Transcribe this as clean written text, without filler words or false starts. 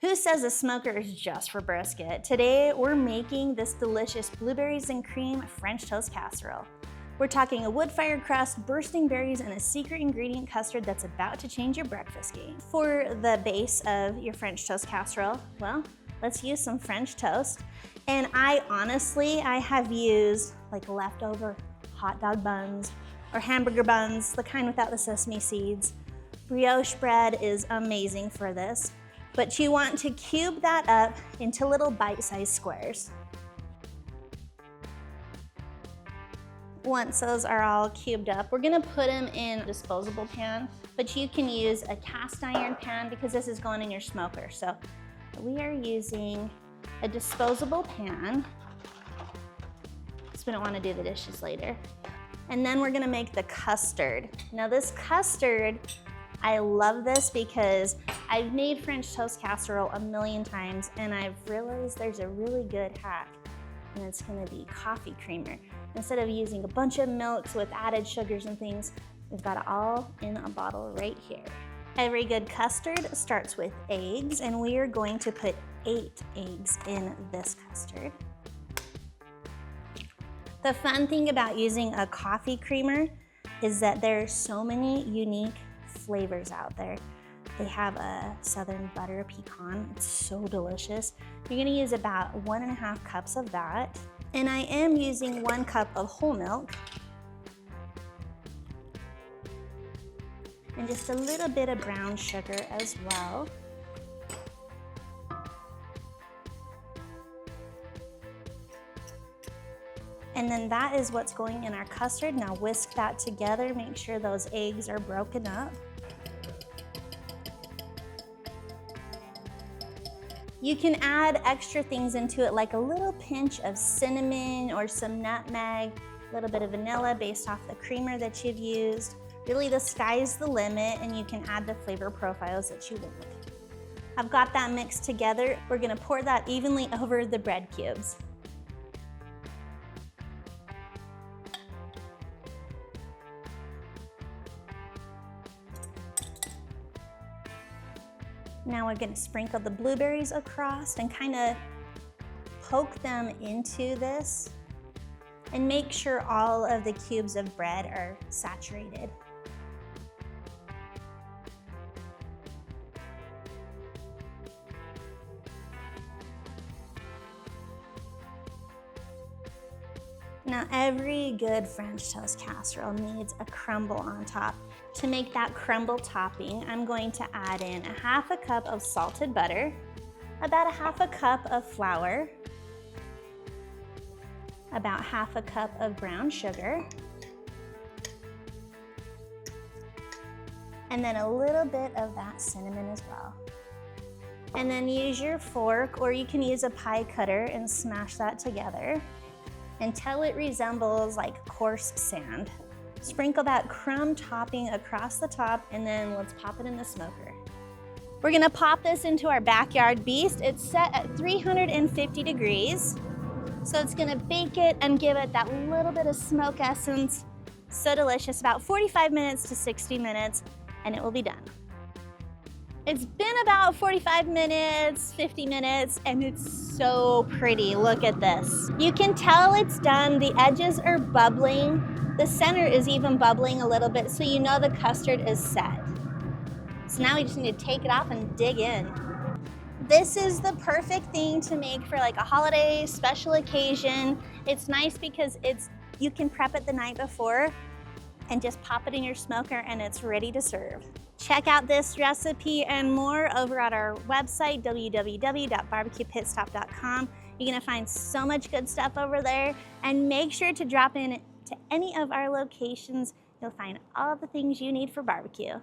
Who says a smoker is just for brisket? Today, we're making this delicious blueberries and cream French toast casserole. We're talking a wood-fired crust, bursting berries, and a secret ingredient custard that's about to change your breakfast game. For the base of your French toast casserole, well, let's use some French toast. And I have used like leftover hot dog buns or hamburger buns, the kind without the sesame seeds. Brioche bread is amazing for this, but you want to cube that up into little bite-sized squares. Once those are all cubed up, we're gonna put them in a disposable pan, but you can use a cast iron pan because this is going in your smoker. So we are using a disposable pan, because we don't wanna do the dishes later. And then we're gonna make the custard. Now this custard, I love this because I've made French toast casserole a million times and I've realized there's a really good hack, and it's gonna be coffee creamer. Instead of using a bunch of milks with added sugars and things, we've got it all in a bottle right here. Every good custard starts with eggs, and we are going to put 8 eggs in this custard. The fun thing about using a coffee creamer is that there are so many unique flavors out there. They have a southern butter pecan, it's so delicious. You're gonna use about 1.5 cups of that. And I am using 1 cup of whole milk. And just a little bit of brown sugar as well. And then that is what's going in our custard. Now whisk that together, make sure those eggs are broken up. You can add extra things into it, like a little pinch of cinnamon or some nutmeg, a little bit of vanilla based off the creamer that you've used. Really, the sky's the limit, and you can add the flavor profiles that you want. I've got that mixed together. We're gonna pour that evenly over the bread cubes. Now we're gonna sprinkle the blueberries across and kind of poke them into this and make sure all of the cubes of bread are saturated. Now every good French toast casserole needs a crumble on top. To make that crumble topping, I'm going to add in 1/2 cup of salted butter, about 1/2 cup of flour, about 1/2 cup of brown sugar, and then a little bit of that cinnamon as well. And then use your fork, or you can use a pie cutter and smash that together until it resembles like coarse sand. Sprinkle that crumb topping across the top, and then let's pop it in the smoker. We're gonna pop this into our backyard beast. It's set at 350 degrees. So it's gonna bake it and give it that little bit of smoke essence. So delicious, about 45 minutes to 60 minutes, and it will be done. It's been about 45 minutes, 50 minutes, and it's so pretty. Look at this. You can tell it's done. The edges are bubbling. The center is even bubbling a little bit, so you know the custard is set. So now we just need to take it off and dig in. This is the perfect thing to make for like a holiday, special occasion. It's nice because you can prep it the night before and just pop it in your smoker and it's ready to serve. Check out this recipe and more over at our website, www.barbecuepitstop.com. You're gonna find so much good stuff over there, and make sure to drop in to any of our locations. You'll find all the things you need for barbecue.